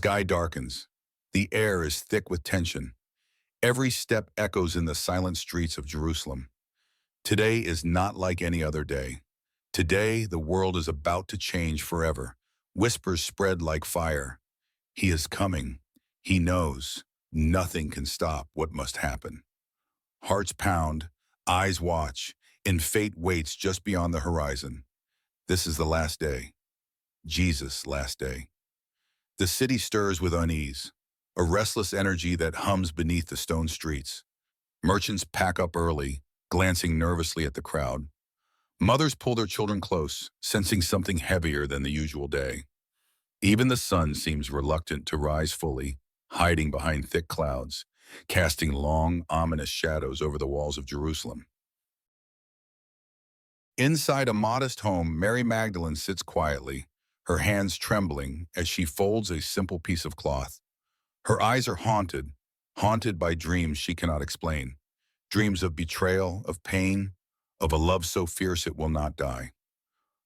sky darkens. The air is thick with tension. Every step echoes in the silent streets of Jerusalem. Today is not like any other day. Today, the world is about to change forever. Whispers spread like fire. He is coming. He knows. Nothing can stop what must happen. Hearts pound, eyes watch, and fate waits just beyond the horizon. This is the last day. Jesus' last day. The city stirs with unease, a restless energy that hums beneath the stone streets. Merchants pack up early, glancing nervously at the crowd. Mothers pull their children close, sensing something heavier than the usual day. Even the sun seems reluctant to rise fully, hiding behind thick clouds, casting long, ominous shadows over the walls of Jerusalem. Inside a modest home, Mary Magdalene sits quietly, her hands trembling as she folds a simple piece of cloth. Her eyes are haunted by dreams she cannot explain. Dreams of betrayal, of pain, of a love so fierce it will not die.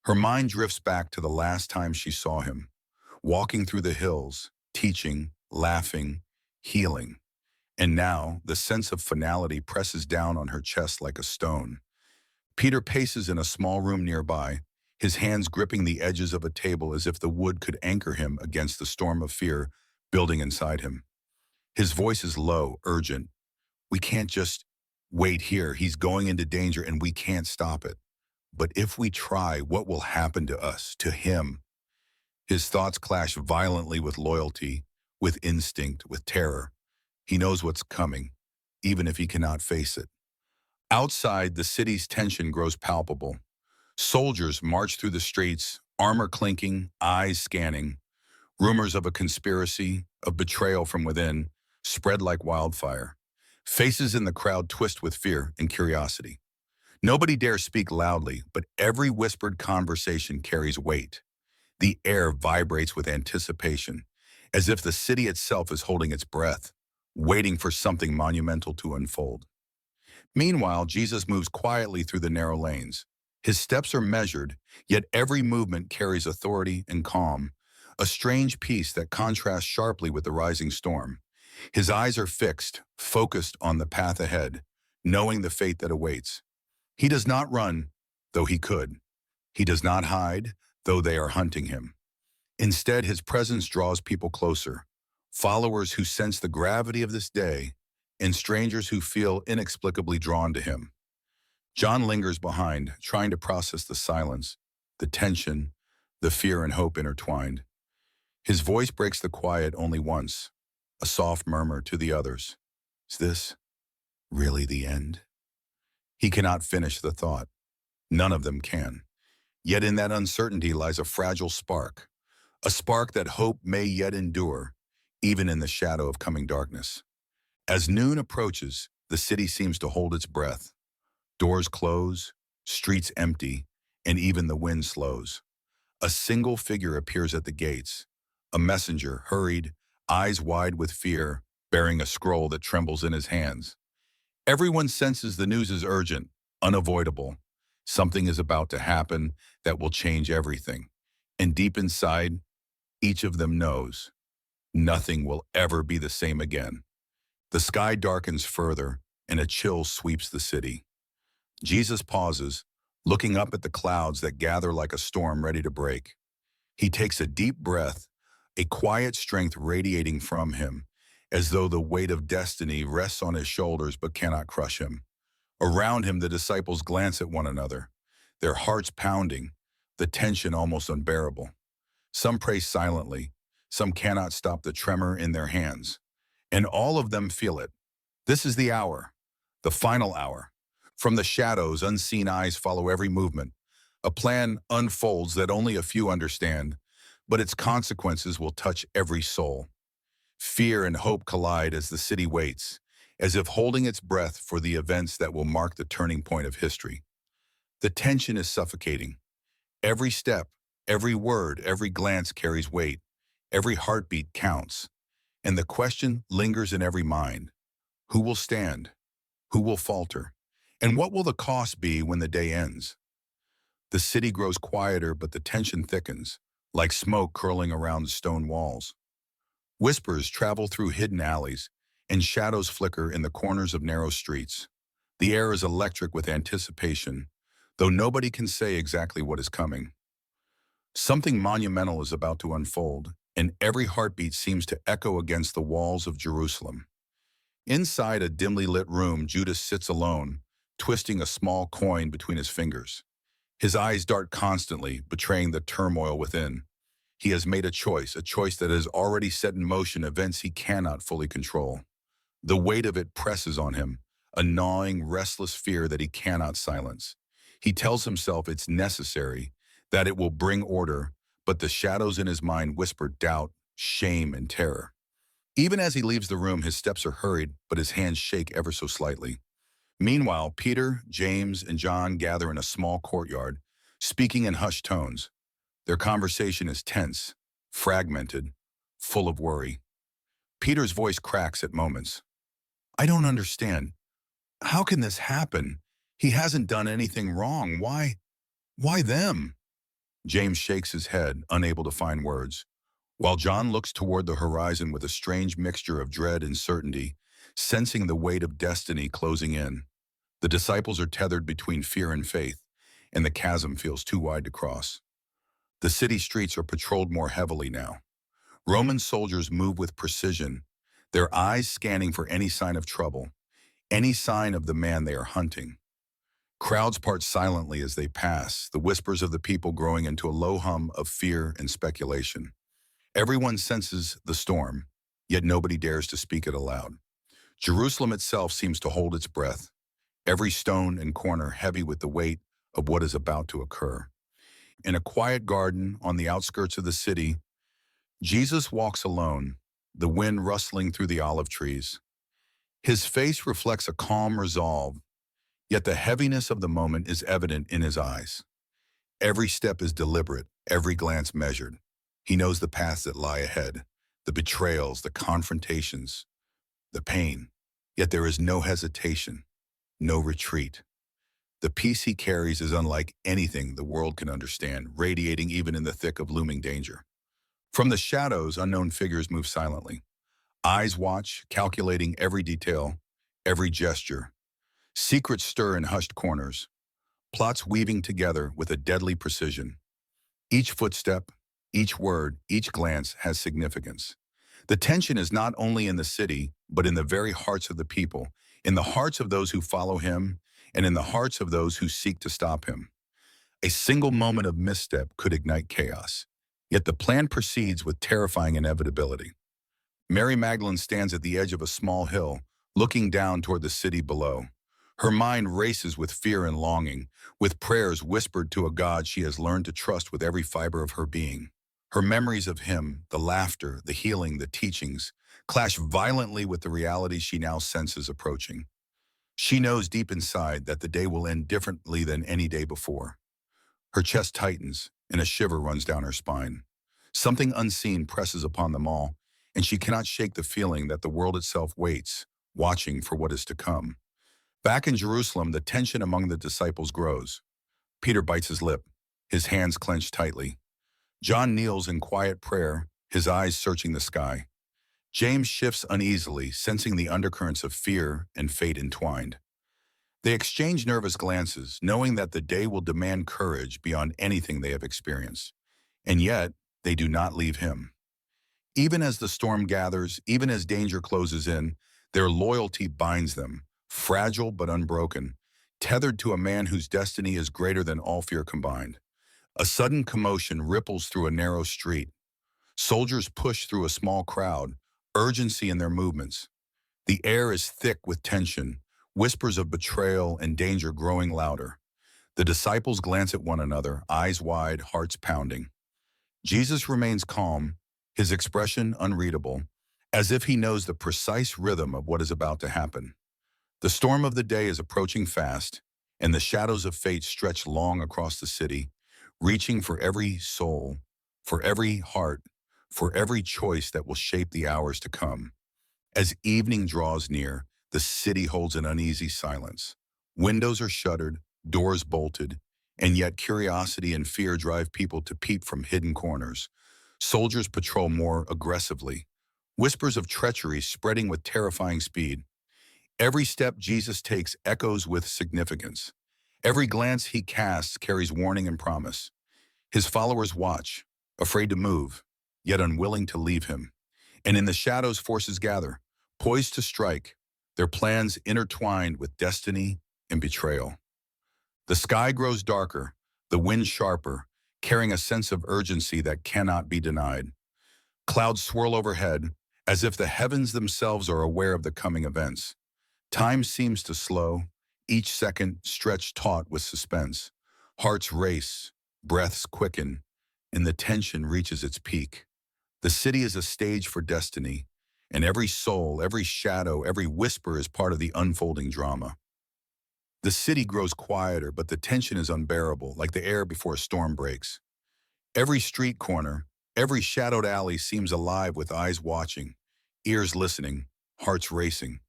Her mind drifts back to the last time she saw him, walking through the hills, teaching, laughing, healing. And now, the sense of finality presses down on her chest like a stone. Peter paces in a small room nearby, his hands gripping the edges of a table as if the wood could anchor him against the storm of fear building inside him. His voice is low, urgent. We can't just wait here. He's going into danger and we can't stop it. But if we try, what will happen to us, to him? His thoughts clash violently with loyalty, with instinct, with terror. He knows what's coming, even if he cannot face it. Outside, the city's tension grows palpable. Soldiers march through the streets, armor clinking, eyes scanning. Rumors of a conspiracy, of betrayal from within, spread like wildfire. Faces in the crowd twist with fear and curiosity. Nobody dares speak loudly, but every whispered conversation carries weight. The air vibrates with anticipation, as if the city itself is holding its breath, waiting for something monumental to unfold. Meanwhile, Jesus moves quietly through the narrow lanes. His steps are measured, yet every movement carries authority and calm, a strange peace that contrasts sharply with the rising storm. His eyes are fixed, focused on the path ahead, knowing the fate that awaits. He does not run, though he could. He does not hide, though they are hunting him. Instead, his presence draws people closer, followers who sense the gravity of this day, and strangers who feel inexplicably drawn to him. John lingers behind, trying to process the silence, the tension, the fear and hope intertwined. His voice breaks the quiet only once, a soft murmur to the others. Is this really the end? He cannot finish the thought. None of them can. Yet in that uncertainty lies a fragile spark, a spark that hope may yet endure, even in the shadow of coming darkness. As noon approaches, the city seems to hold its breath. Doors close, streets empty, and even the wind slows. A single figure appears at the gates, a messenger, hurried, eyes wide with fear, bearing a scroll that trembles in his hands. Everyone senses the news is urgent, unavoidable. Something is about to happen that will change everything. And deep inside, each of them knows nothing will ever be the same again. The sky darkens further, and a chill sweeps the city. Jesus pauses, looking up at the clouds that gather like a storm ready to break. He takes a deep breath, a quiet strength radiating from him, as though the weight of destiny rests on his shoulders but cannot crush him. Around him, the disciples glance at one another, their hearts pounding, the tension almost unbearable. Some pray silently, some cannot stop the tremor in their hands. And all of them feel it. This is the hour, the final hour. From the shadows, unseen eyes follow every movement. A plan unfolds that only a few understand, but its consequences will touch every soul. Fear and hope collide as the city waits, as if holding its breath for the events that will mark the turning point of history. The tension is suffocating. Every step, every word, every glance carries weight. Every heartbeat counts. And the question lingers in every mind. Who will stand? Who will falter? And what will the cost be when the day ends? The city grows quieter, but the tension thickens, like smoke curling around the stone walls. Whispers travel through hidden alleys, and shadows flicker in the corners of narrow streets. The air is electric with anticipation, though nobody can say exactly what is coming. Something monumental is about to unfold, and every heartbeat seems to echo against the walls of Jerusalem. Inside a dimly lit room, Judas sits alone, twisting a small coin between his fingers. His eyes dart constantly, betraying the turmoil within. He has made a choice that has already set in motion events he cannot fully control. The weight of it presses on him, a gnawing, restless fear that he cannot silence. He tells himself it's necessary, that it will bring order, but the shadows in his mind whisper doubt, shame, and terror. Even as he leaves the room, his steps are hurried, but his hands shake ever so slightly. Meanwhile, Peter, James, and John gather in a small courtyard, speaking in hushed tones. Their conversation is tense, fragmented, full of worry. Peter's voice cracks at moments. "I don't understand. How can this happen? He hasn't done anything wrong. Why? Why them?" James shakes his head, unable to find words, while John looks toward the horizon with a strange mixture of dread and certainty, sensing the weight of destiny closing in. The disciples are tethered between fear and faith, and the chasm feels too wide to cross. The city streets are patrolled more heavily now. Roman soldiers move with precision, their eyes scanning for any sign of trouble, any sign of the man they are hunting. Crowds part silently as they pass, the whispers of the people growing into a low hum of fear and speculation. Everyone senses the storm, yet nobody dares to speak it aloud. Jerusalem itself seems to hold its breath, every stone and corner heavy with the weight of what is about to occur. In a quiet garden on the outskirts of the city, Jesus walks alone, the wind rustling through the olive trees. His face reflects a calm resolve, yet the heaviness of the moment is evident in his eyes. Every step is deliberate, every glance measured. He knows the paths that lie ahead, the betrayals, the confrontations, the pain. Yet there is no hesitation, no retreat. The peace he carries is unlike anything the world can understand, radiating even in the thick of looming danger. From the shadows, unknown figures move silently. Eyes watch, calculating every detail, every gesture. Secrets stir in hushed corners, plots weaving together with a deadly precision. Each footstep, each word, each glance has significance. The tension is not only in the city, but in the very hearts of the people, in the hearts of those who follow him, and in the hearts of those who seek to stop him. A single moment of misstep could ignite chaos. Yet the plan proceeds with terrifying inevitability. Mary Magdalene stands at the edge of a small hill, looking down toward the city below. Her mind races with fear and longing, with prayers whispered to a God she has learned to trust with every fiber of her being. Her memories of him, the laughter, the healing, the teachings, clash violently with the reality she now senses approaching. She knows deep inside that the day will end differently than any day before. Her chest tightens, and a shiver runs down her spine. Something unseen presses upon them all, and she cannot shake the feeling that the world itself waits, watching for what is to come. Back in Jerusalem, the tension among the disciples grows. Peter bites his lip, his hands clenched tightly. John kneels in quiet prayer, his eyes searching the sky. James shifts uneasily, sensing the undercurrents of fear and fate entwined. They exchange nervous glances, knowing that the day will demand courage beyond anything they have experienced. And yet, they do not leave him. Even as the storm gathers, even as danger closes in, their loyalty binds them, fragile but unbroken, tethered to a man whose destiny is greater than all fear combined. A sudden commotion ripples through a narrow street. Soldiers push through a small crowd, urgency in their movements. The air is thick with tension, whispers of betrayal and danger growing louder. The disciples glance at one another, eyes wide, hearts pounding. Jesus remains calm, his expression unreadable, as if he knows the precise rhythm of what is about to happen. The storm of the day is approaching fast, and the shadows of fate stretch long across the city, reaching for every soul, for every heart, for every choice that will shape the hours to come. As evening draws near, the city holds an uneasy silence. Windows are shuttered, doors bolted, and yet curiosity and fear drive people to peep from hidden corners. Soldiers patrol more aggressively, whispers of treachery spreading with terrifying speed. Every step Jesus takes echoes with significance. Every glance he casts carries warning and promise. His followers watch, afraid to move, yet unwilling to leave him. And in the shadows forces gather, poised to strike, their plans intertwined with destiny and betrayal. The sky grows darker, the wind sharper, carrying a sense of urgency that cannot be denied. Clouds swirl overhead, as if the heavens themselves are aware of the coming events. Time seems to slow, each second stretched taut with suspense. Hearts race, breaths quicken, and the tension reaches its peak. The city is a stage for destiny, and every soul, every shadow, every whisper is part of the unfolding drama. The city grows quieter, but the tension is unbearable, like the air before a storm breaks. Every street corner, every shadowed alley seems alive with eyes watching, ears listening, hearts racing.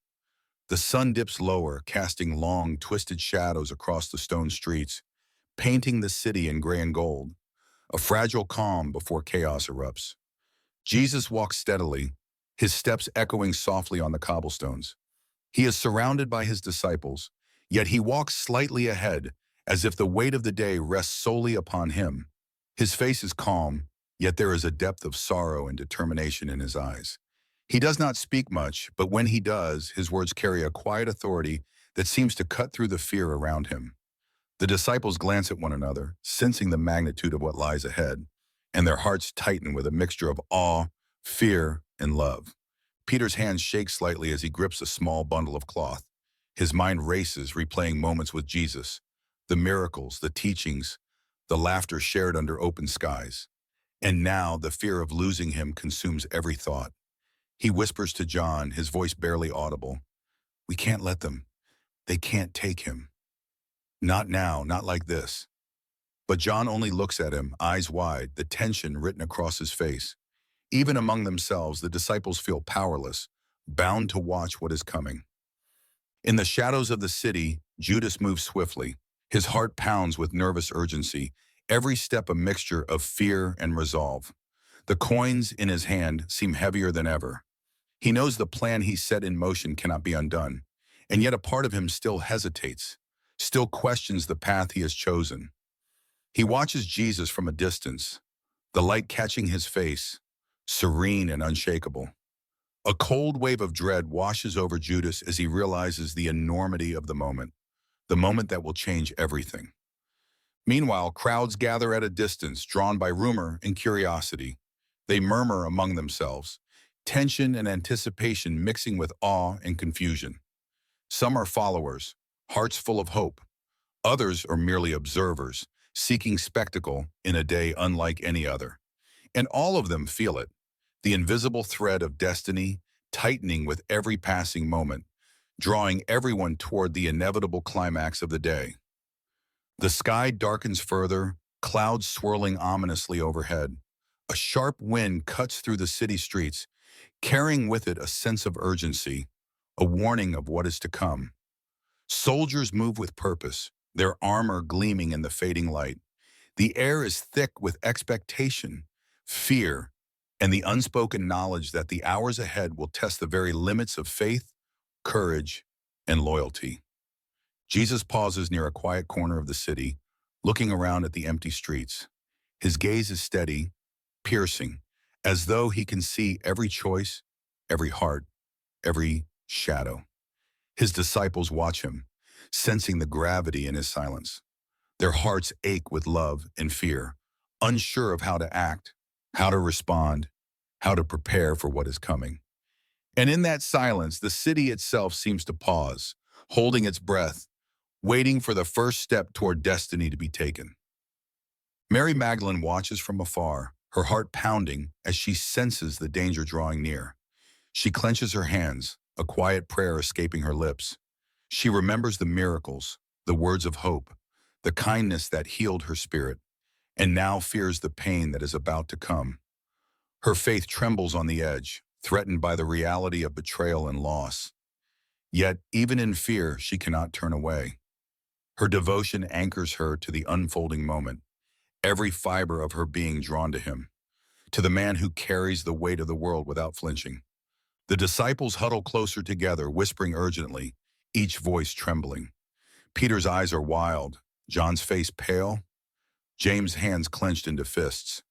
The sun dips lower, casting long, twisted shadows across the stone streets, painting the city in gray and gold, a fragile calm before chaos erupts. Jesus walks steadily, his steps echoing softly on the cobblestones. He is surrounded by his disciples, yet he walks slightly ahead, as if the weight of the day rests solely upon him. His face is calm, yet there is a depth of sorrow and determination in his eyes. He does not speak much, but when he does, his words carry a quiet authority that seems to cut through the fear around him. The disciples glance at one another, sensing the magnitude of what lies ahead, and their hearts tighten with a mixture of awe, fear, and love. Peter's hands shake slightly as he grips a small bundle of cloth. His mind races, replaying moments with Jesus, the miracles, the teachings, the laughter shared under open skies. And now the fear of losing him consumes every thought. He whispers to John, his voice barely audible, "We can't let them. They can't take him. Not now, not like this." But John only looks at him, eyes wide, the tension written across his face. Even among themselves, the disciples feel powerless, bound to watch what is coming. In the shadows of the city, Judas moves swiftly. His heart pounds with nervous urgency, every step a mixture of fear and resolve. The coins in his hand seem heavier than ever. He knows the plan he set in motion cannot be undone, and yet a part of him still hesitates, still questions the path he has chosen. He watches Jesus from a distance, the light catching his face, serene and unshakable. A cold wave of dread washes over Judas as he realizes the enormity of the moment that will change everything. Meanwhile, crowds gather at a distance, drawn by rumor and curiosity. They murmur among themselves, tension and anticipation mixing with awe and confusion. Some are followers, hearts full of hope. Others are merely observers, seeking spectacle in a day unlike any other. And all of them feel it, the invisible thread of destiny tightening with every passing moment, drawing everyone toward the inevitable climax of the day. The sky darkens further, clouds swirling ominously overhead. A sharp wind cuts through the city streets, carrying with it a sense of urgency, a warning of what is to come. Soldiers move with purpose, their armor gleaming in the fading light. The air is thick with expectation, fear, and the unspoken knowledge that the hours ahead will test the very limits of faith, courage, and loyalty. Jesus pauses near a quiet corner of the city, looking around at the empty streets. His gaze is steady, piercing, as though he can see every choice, every heart, every shadow. His disciples watch him, sensing the gravity in his silence. Their hearts ache with love and fear, unsure of how to act, how to respond, how to prepare for what is coming. And in that silence, the city itself seems to pause, holding its breath, waiting for the first step toward destiny to be taken. Mary Magdalene watches from afar, her heart pounding as she senses the danger drawing near. She clenches her hands, a quiet prayer escaping her lips. She remembers the miracles, the words of hope, the kindness that healed her spirit, and now fears the pain that is about to come. Her faith trembles on the edge, threatened by the reality of betrayal and loss. Yet, even in fear, she cannot turn away. Her devotion anchors her to the unfolding moment, every fiber of her being drawn to him, to the man who carries the weight of the world without flinching. The disciples huddle closer together, whispering urgently, each voice trembling. Peter's eyes are wild, John's face pale, James' hands clenched into fists.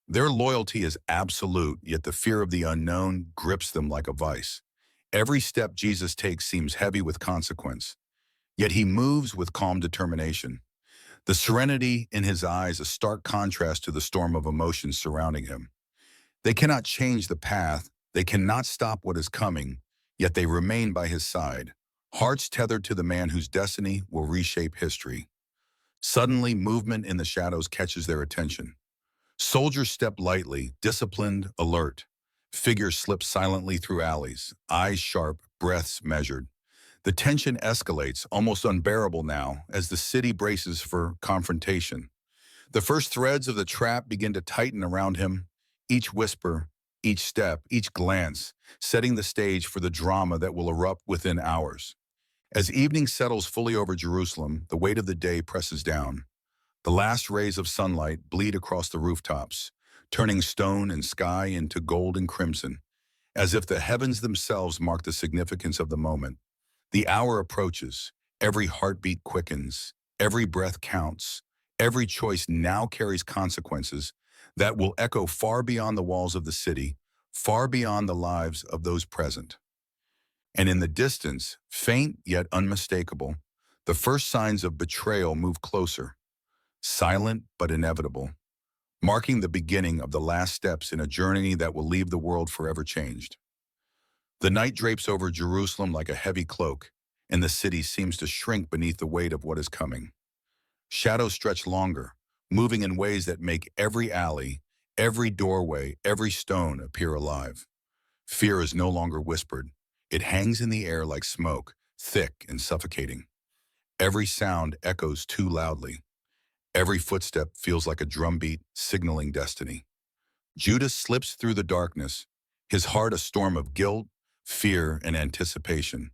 Their loyalty is absolute, yet the fear of the unknown grips them like a vice. Every step Jesus takes seems heavy with consequence, yet he moves with calm determination. The serenity in his eyes a stark contrast to the storm of emotions surrounding him. They cannot change the path, they cannot stop what is coming, yet they remain by his side, hearts tethered to the man whose destiny will reshape history. Suddenly, movement in the shadows catches their attention. Soldiers step lightly, disciplined, alert. Figures slip silently through alleys, eyes sharp, breaths measured. The tension escalates, almost unbearable now, as the city braces for confrontation. The first threads of the trap begin to tighten around him, each whisper, each step, each glance, setting the stage for the drama that will erupt within hours. As evening settles fully over Jerusalem, the weight of the day presses down. The last rays of sunlight bleed across the rooftops, turning stone and sky into gold and crimson, as if the heavens themselves mark the significance of the moment. The hour approaches, every heartbeat quickens, every breath counts, every choice now carries consequences that will echo far beyond the walls of the city, far beyond the lives of those present. And in the distance, faint yet unmistakable, the first signs of betrayal move closer, silent but inevitable, marking the beginning of the last steps in a journey that will leave the world forever changed. The night drapes over Jerusalem like a heavy cloak, and the city seems to shrink beneath the weight of what is coming. Shadows stretch longer, moving in ways that make every alley, every doorway, every stone appear alive. Fear is no longer whispered. It hangs in the air like smoke, thick and suffocating. Every sound echoes too loudly. Every footstep feels like a drumbeat signaling destiny. Judas slips through the darkness, his heart a storm of guilt, fear, and anticipation.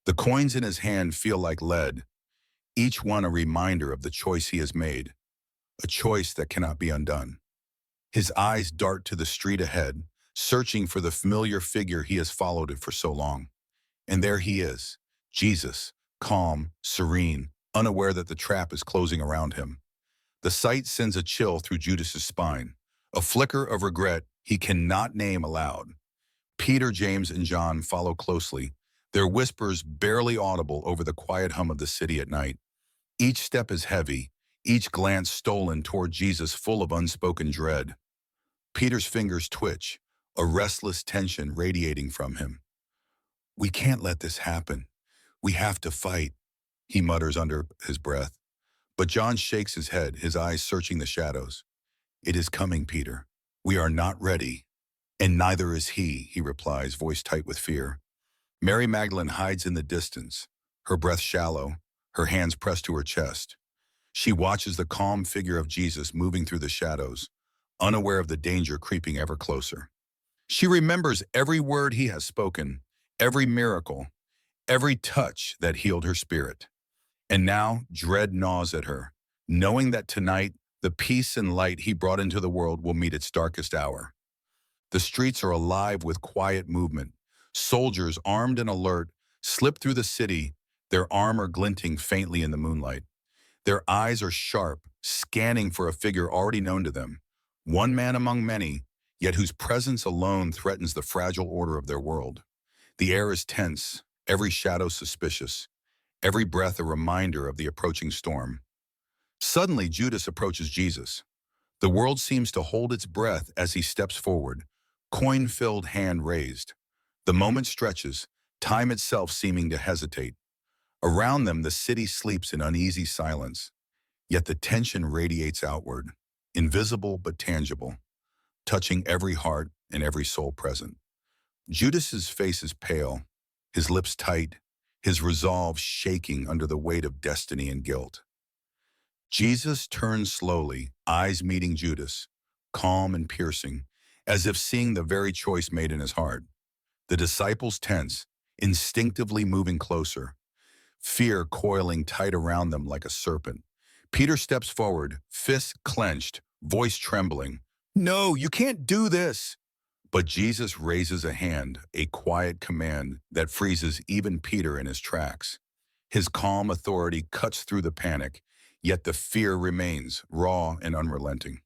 The coins in his hand feel like lead, each one a reminder of the choice he has made, a choice that cannot be undone. His eyes dart to the street ahead, searching for the familiar figure he has followed for so long. And there he is, Jesus, calm, serene, unaware that the trap is closing around him. The sight sends a chill through Judas's spine, a flicker of regret he cannot name aloud. Peter, James, and John follow closely, their whispers barely audible over the quiet hum of the city at night. Each step is heavy, each glance stolen toward Jesus full of unspoken dread. Peter's fingers twitch, a restless tension radiating from him. "We can't let this happen. We have to fight," he mutters under his breath. But John shakes his head, his eyes searching the shadows. "It is coming, Peter. We are not ready." "And neither is he replies, voice tight with fear. Mary Magdalene hides in the distance, her breath shallow, her hands pressed to her chest. She watches the calm figure of Jesus moving through the shadows, unaware of the danger creeping ever closer. She remembers every word he has spoken, every miracle, every touch that healed her spirit. And now dread gnaws at her, knowing that tonight the peace and light he brought into the world will meet its darkest hour. The streets are alive with quiet movement. Soldiers, armed and alert, slip through the city, their armor glinting faintly in the moonlight. Their eyes are sharp, scanning for a figure already known to them, one man among many, yet whose presence alone threatens the fragile order of their world. The air is tense, every shadow suspicious, every breath a reminder of the approaching storm. Suddenly, Judas approaches Jesus. The world seems to hold its breath as he steps forward, coin-filled hand raised. The moment stretches, time itself seeming to hesitate. Around them, the city sleeps in uneasy silence, yet the tension radiates outward, invisible but tangible, touching every heart and every soul present. Judas's face is pale, his lips tight, his resolve shaking under the weight of destiny and guilt. Jesus turns slowly, eyes meeting Judas, calm and piercing, as if seeing the very choice made in his heart. The disciples tense, instinctively moving closer, fear coiling tight around them like a serpent. Peter steps forward, fists clenched, voice trembling. "No, you can't do this!" But Jesus raises a hand, a quiet command that freezes even Peter in his tracks. His calm authority cuts through the panic, yet the fear remains, raw and unrelenting.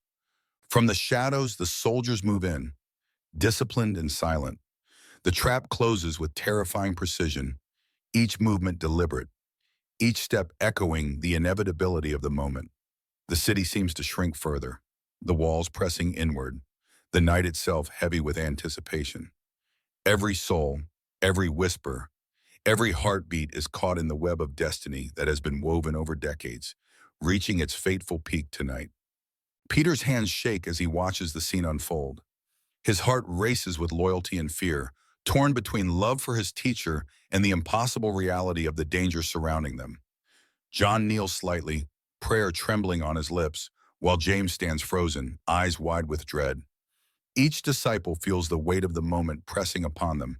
From the shadows, the soldiers move in, disciplined and silent. The trap closes with terrifying precision, each movement deliberate, each step echoing the inevitability of the moment. The city seems to shrink further, the walls pressing inward, the night itself heavy with anticipation. Every soul, every whisper, every heartbeat is caught in the web of destiny that has been woven over decades, reaching its fateful peak tonight. Peter's hands shake as he watches the scene unfold. His heart races with loyalty and fear, torn between love for his teacher and the impossible reality of the danger surrounding them. John kneels slightly, prayer trembling on his lips, while James stands frozen, eyes wide with dread. Each disciple feels the weight of the moment pressing upon them,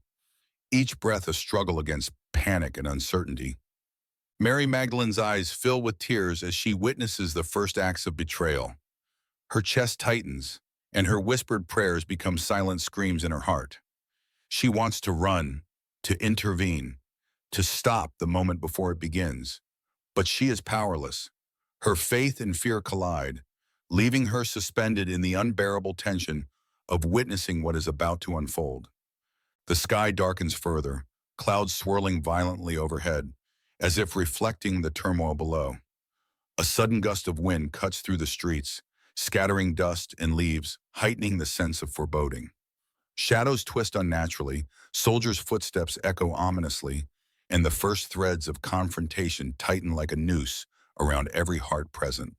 each breath a struggle against panic and uncertainty. Mary Magdalene's eyes fill with tears as she witnesses the first acts of betrayal. Her chest tightens, and her whispered prayers become silent screams in her heart. She wants to run, to intervene, to stop the moment before it begins. But she is powerless. Her faith and fear collide, leaving her suspended in the unbearable tension of witnessing what is about to unfold. The sky darkens further, clouds swirling violently overhead, as if reflecting the turmoil below. A sudden gust of wind cuts through the streets, scattering dust and leaves, heightening the sense of foreboding. Shadows twist unnaturally, soldiers' footsteps echo ominously, and the first threads of confrontation tighten like a noose around every heart present.